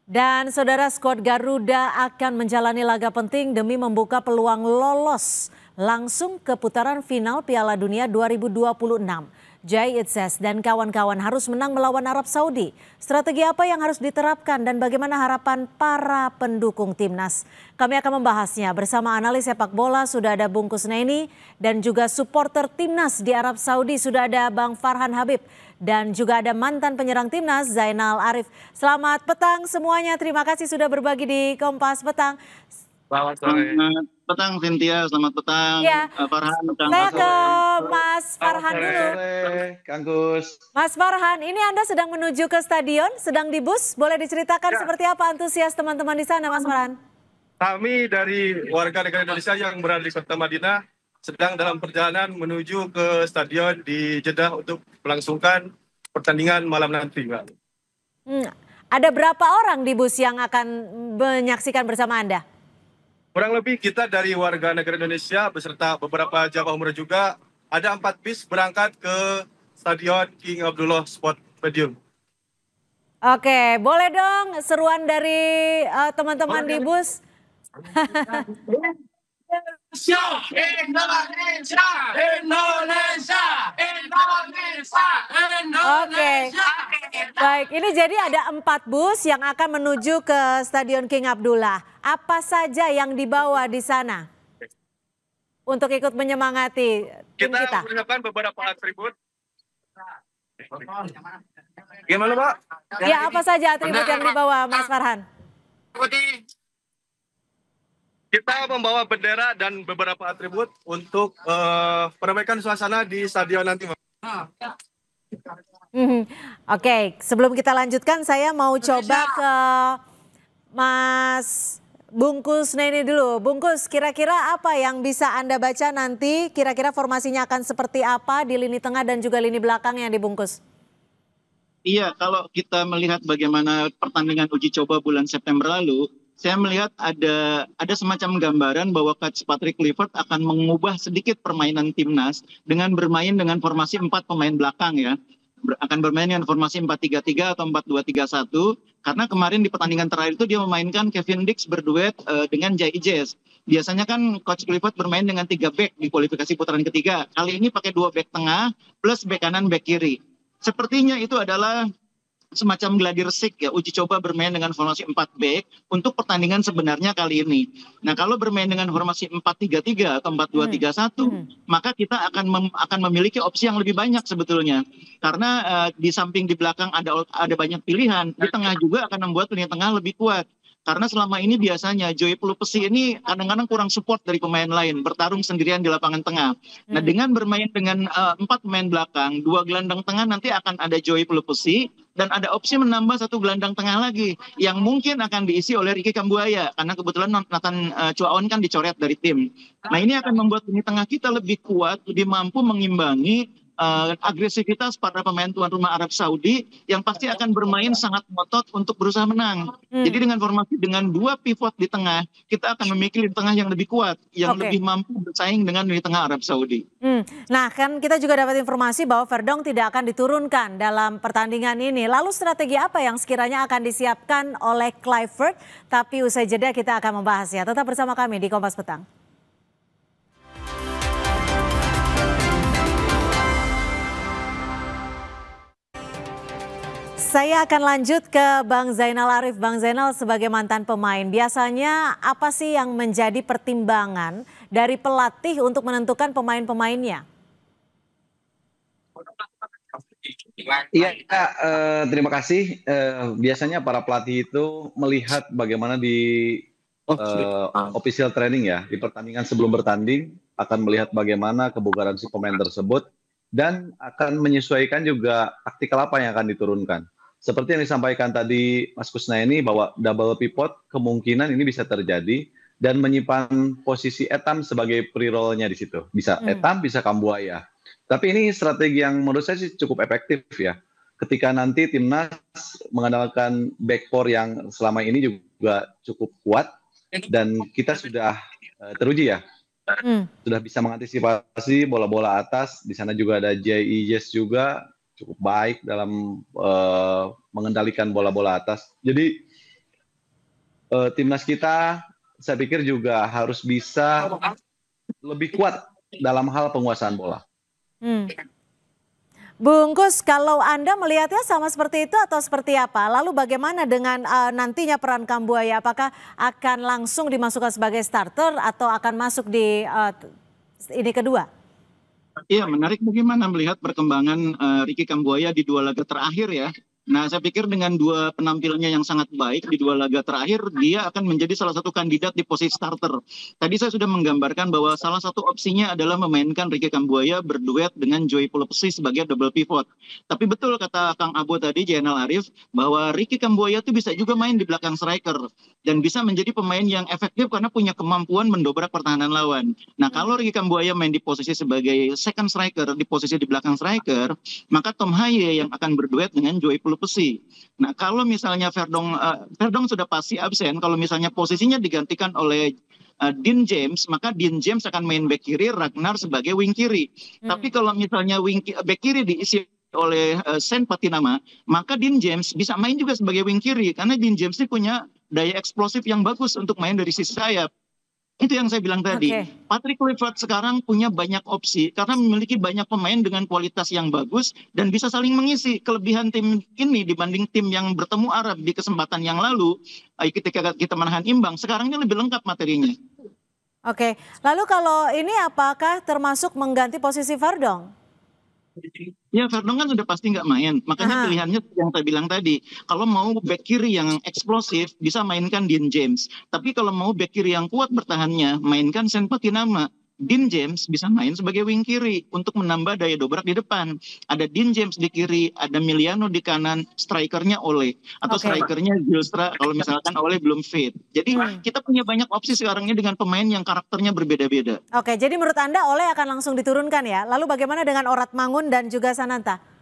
Dan saudara, skuad Garuda akan menjalani laga penting demi membuka peluang lolos langsung ke putaran final Piala Dunia 2026. Jai Itzes dan kawan-kawan harus menang melawan Arab Saudi. Strategi apa yang harus diterapkan dan bagaimana harapan para pendukung timnas? Kami akan membahasnya bersama analis sepak bola, sudah ada Bung Kusnaini, dan juga supporter timnas di Arab Saudi sudah ada Bang Farhan Habib. Dan juga ada mantan penyerang timnas Zainal Arif. Selamat petang semuanya, terima kasih sudah berbagi di Kompas Petang. Selamat petang Cynthia, selamat petang ya, Farhan. Saya ke Mas Farhan dulu. Kang Gus. Mas Farhan, ini Anda sedang menuju ke stadion, sedang di bus. Boleh diceritakan seperti apa antusias teman-teman di sana, Mas Farhan? Kami dari warga negara Indonesia yang berada di Kota Madinah sedang dalam perjalanan menuju ke stadion di Jeddah untuk melangsungkan pertandingan malam nanti, Mbak. Ada berapa orang di bus yang akan menyaksikan bersama Anda? Kurang lebih kita dari warga negara Indonesia beserta beberapa jamaah umrah juga, ada 4 bis berangkat ke Stadion King Abdullah Sport Stadium. Oke, boleh dong seruan dari teman-teman di bus? Indonesia, Indonesia, Indonesia, Indonesia, Indonesia. Baik, ini jadi ada 4 bus yang akan menuju ke Stadion King Abdullah. Apa saja yang dibawa di sana untuk ikut menyemangati tim kita? Kita menyiapkan beberapa atribut. Gimana, Pak? Ya, apa saja atribut yang dibawa, Mas Farhan? Kita membawa bendera dan beberapa atribut untuk perbaikan suasana di stadion nanti. Oke, sebelum kita lanjutkan saya mau coba ke Mas Bungkus Neni dulu. Bungkus, kira-kira apa yang bisa Anda baca nanti? Kira-kira formasinya akan seperti apa di lini tengah dan juga lini belakang yang dibungkus? Iya, kalau kita melihat bagaimana pertandingan uji coba bulan September lalu, saya melihat ada semacam gambaran bahwa Coach Patrick Kluivert akan mengubah sedikit permainan timnas dengan bermain dengan formasi 4 pemain belakang ya. Akan bermain dengan formasi 4-3-3 atau 4-2-3-1 karena kemarin di pertandingan terakhir itu dia memainkan Kevin Dix berduet dengan Jai Itzes. Biasanya kan Coach Kluivert bermain dengan 3 back di kualifikasi putaran ketiga. Kali ini pakai 2 back tengah plus back kanan back kiri. Sepertinya itu adalah semacam gladi resik ya, uji coba bermain dengan formasi 4 back untuk pertandingan sebenarnya kali ini. Nah, kalau bermain dengan formasi 4-3-3 atau 4-2-3-1, maka kita akan memiliki opsi yang lebih banyak sebetulnya. Karena di samping di belakang ada banyak pilihan, di tengah juga akan membuat lini tengah lebih kuat. Karena selama ini biasanya Joy Pelupesi ini kadang-kadang kurang support dari pemain lain, bertarung sendirian di lapangan tengah. Nah, dengan bermain dengan 4 pemain belakang, 2 gelandang tengah nanti akan ada Joy Pelupesi dan ada opsi menambah 1 gelandang tengah lagi yang mungkin akan diisi oleh Ricky Kambuaya karena kebetulan Nathan Chuaon kan dicoret dari tim. Nah, ini akan membuat lini tengah kita lebih kuat, lebih mampu mengimbangi agresivitas para pemain tuan rumah Arab Saudi yang pasti akan bermain sangat ngotot untuk berusaha menang. Jadi dengan formasi dengan 2 pivot di tengah, kita akan memiliki lini tengah yang lebih kuat, yang lebih mampu bersaing dengan lini tengah Arab Saudi. Nah, kan kita juga dapat informasi bahwa Verdong tidak akan diturunkan dalam pertandingan ini. Lalu strategi apa yang sekiranya akan disiapkan oleh Kluivert? Tapi usai jeda kita akan membahasnya. Tetap bersama kami di Kompas Petang. Saya akan lanjut ke Bang Zainal Arif. Bang Zainal, sebagai mantan pemain, biasanya apa sih yang menjadi pertimbangan dari pelatih untuk menentukan pemain-pemainnya? Iya, terima kasih. Biasanya para pelatih itu melihat bagaimana di official training ya, di pertandingan sebelum bertanding akan melihat bagaimana kebugaran si pemain tersebut dan akan menyesuaikan juga taktikal apa yang akan diturunkan. Seperti yang disampaikan tadi Mas Kusnaini bahwa double pivot kemungkinan ini bisa terjadi dan menyimpan posisi Etam sebagai pre-roll-nya di situ. Bisa Etam, bisa Kambuaya. Tapi ini strategi yang menurut saya sih cukup efektif ya. Ketika nanti timnas mengandalkan back four yang selama ini juga cukup kuat dan kita sudah teruji ya. Sudah bisa mengantisipasi bola-bola atas. Di sana juga ada Jai Itzes juga cukup baik dalam mengendalikan bola-bola atas. Jadi timnas kita saya pikir juga harus bisa lebih kuat dalam hal penguasaan bola. Bungkus, kalau Anda melihatnya sama seperti itu atau seperti apa? Lalu bagaimana dengan nantinya peran Kambuaya? Apakah akan langsung dimasukkan sebagai starter atau akan masuk di ini kedua? Iya, menarik bagaimana melihat perkembangan Ricky Kambuaya di 2 laga terakhir ya. Nah, saya pikir dengan 2 penampilannya yang sangat baik di 2 laga terakhir, dia akan menjadi salah satu kandidat di posisi starter. Tadi saya sudah menggambarkan bahwa salah satu opsinya adalah memainkan Ricky Kambuaya berduet dengan Joy Pelopesi sebagai double pivot. Tapi betul kata Kang Abo tadi, Jainal Arif, bahwa Ricky Kambuaya itu bisa juga main di belakang striker. Dan bisa menjadi pemain yang efektif karena punya kemampuan mendobrak pertahanan lawan. Nah, kalau Ricky Kambuaya main di posisi sebagai second striker, di posisi di belakang striker, maka Tom Haye yang akan berduet dengan Joy Pelopesi. Nah, kalau misalnya Verdong sudah pasti absen, kalau misalnya posisinya digantikan oleh Dean James, maka Dean James akan main back kiri, Ragnar sebagai wing kiri. Tapi kalau misalnya back kiri diisi oleh Sen Patinama, maka Dean James bisa main juga sebagai wing kiri karena Dean James ini punya daya eksplosif yang bagus untuk main dari sisi sayap. Itu yang saya bilang tadi. Patrick Kluivert sekarang punya banyak opsi karena memiliki banyak pemain dengan kualitas yang bagus dan bisa saling mengisi. Kelebihan tim ini dibanding tim yang bertemu Arab di kesempatan yang lalu ketika kita menahan imbang, sekarang ini lebih lengkap materinya. Oke, lalu kalau ini apakah termasuk mengganti posisi Verdong? Ya, Verdong kan sudah pasti nggak main. Makanya pilihannya yang saya bilang tadi. Kalau mau back kiri yang eksplosif, bisa mainkan Dean James. Tapi kalau mau back kiri yang kuat bertahannya, mainkan Sen Patinama. Dean James bisa main sebagai wing kiri untuk menambah daya dobrak di depan. Ada Dean James di kiri, ada Miliano di kanan, strikernya Ole. Atau strikernya Zylstra kalau misalkan Ole belum fit. Jadi kita punya banyak opsi sekarang ini dengan pemain yang karakternya berbeda-beda. Oke, jadi menurut Anda Ole akan langsung diturunkan ya? Lalu bagaimana dengan Orat Mangun dan juga Sananta?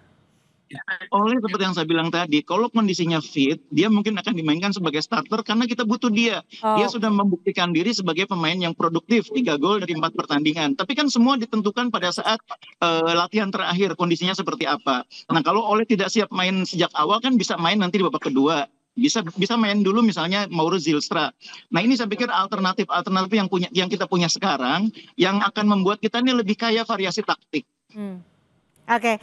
Oleh seperti yang saya bilang tadi, kalau kondisinya fit, dia mungkin akan dimainkan sebagai starter karena kita butuh dia. Dia sudah membuktikan diri sebagai pemain yang produktif, 3 gol dari 4 pertandingan. Tapi kan semua ditentukan pada saat latihan terakhir, kondisinya seperti apa. Nah, kalau Oleh tidak siap main sejak awal kan bisa main nanti di babak kedua. Bisa main dulu misalnya Mauro Zylstra. Nah, ini saya pikir alternatif yang kita punya sekarang yang akan membuat kita ini lebih kaya variasi taktik. Oke,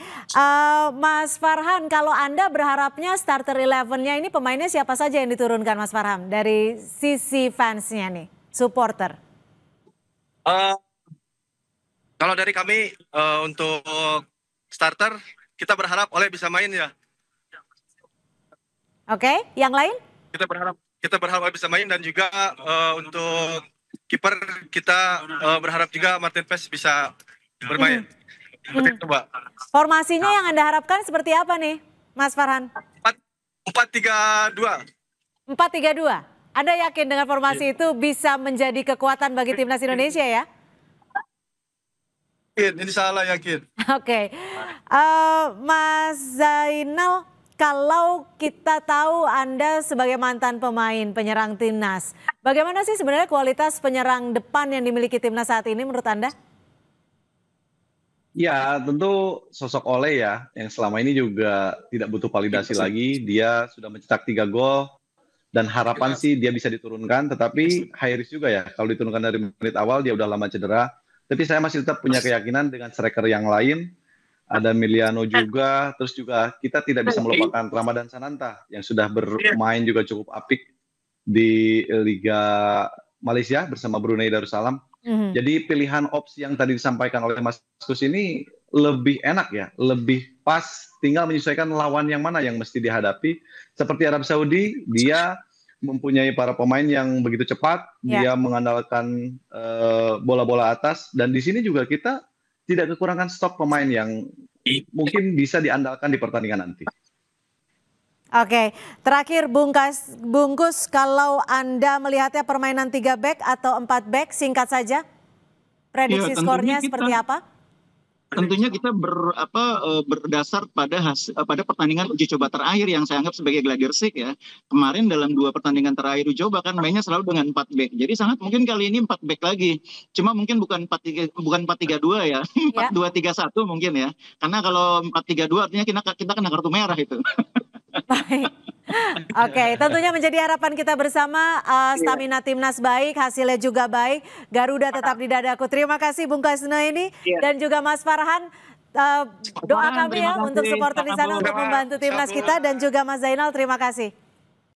Mas Farhan, kalau Anda berharapnya starter 11-nya ini pemainnya siapa saja yang diturunkan, Mas Farhan, dari sisi fansnya nih, supporter? Kalau dari kami untuk starter, kita berharap Oleh bisa main ya. Oke, yang lain? Kita berharap Oleh bisa main dan juga untuk kiper kita berharap juga Martin Pes bisa bermain. Seperti itu, Mbak. Formasinya yang Anda harapkan seperti apa nih, Mas Farhan? 4-3-2. 4-3-2. Anda yakin dengan formasi itu bisa menjadi kekuatan bagi timnas Indonesia ya? Insya Allah yakin. Oke. Mas Zainal, kalau kita tahu Anda sebagai mantan pemain penyerang timnas, bagaimana sih sebenarnya kualitas penyerang depan yang dimiliki timnas saat ini menurut Anda? Ya, tentu sosok Ole ya, yang selama ini juga tidak butuh validasi lagi. Dia sudah mencetak 3 gol, dan harapan sih dia bisa diturunkan, tetapi high risk juga ya. Kalau diturunkan dari menit awal, dia udah lama cedera. Tapi saya masih tetap punya keyakinan dengan striker yang lain, ada Miliano juga, terus juga kita tidak bisa melupakan Ramadan Sananta, yang sudah bermain juga cukup apik di Liga Malaysia bersama Brunei Darussalam. Jadi pilihan opsi yang tadi disampaikan oleh Mas Kus ini lebih enak ya, lebih pas, tinggal menyesuaikan lawan yang mana yang mesti dihadapi. Seperti Arab Saudi, dia mempunyai para pemain yang begitu cepat, dia mengandalkan bola-bola atas, dan di sini juga kita tidak kekurangan stok pemain yang mungkin bisa diandalkan di pertandingan nanti. Oke, terakhir Bungkus, kalau Anda melihatnya permainan 3 back atau 4 back, singkat saja, prediksi skornya seperti apa? Tentunya kita berdasar pada pertandingan uji coba terakhir yang saya anggap sebagai gladiresik ya. Kemarin dalam 2 pertandingan terakhir uji coba kan mainnya selalu dengan 4 back. Jadi sangat mungkin kali ini 4 back lagi. Cuma mungkin bukan 4-3-2 ya. 4-2-3-1 mungkin ya. Karena kalau 4-3-2 artinya kita kena kartu merah itu. Baik. Oke, tentunya menjadi harapan kita bersama. Stamina timnas baik, hasilnya juga baik. Garuda tetap di dadaku. Terima kasih Bung Kasno ini dan juga Mas Farhan. Doa kami ya untuk supporter di sana untuk membantu timnas kita dan juga Mas Zainal. Terima kasih.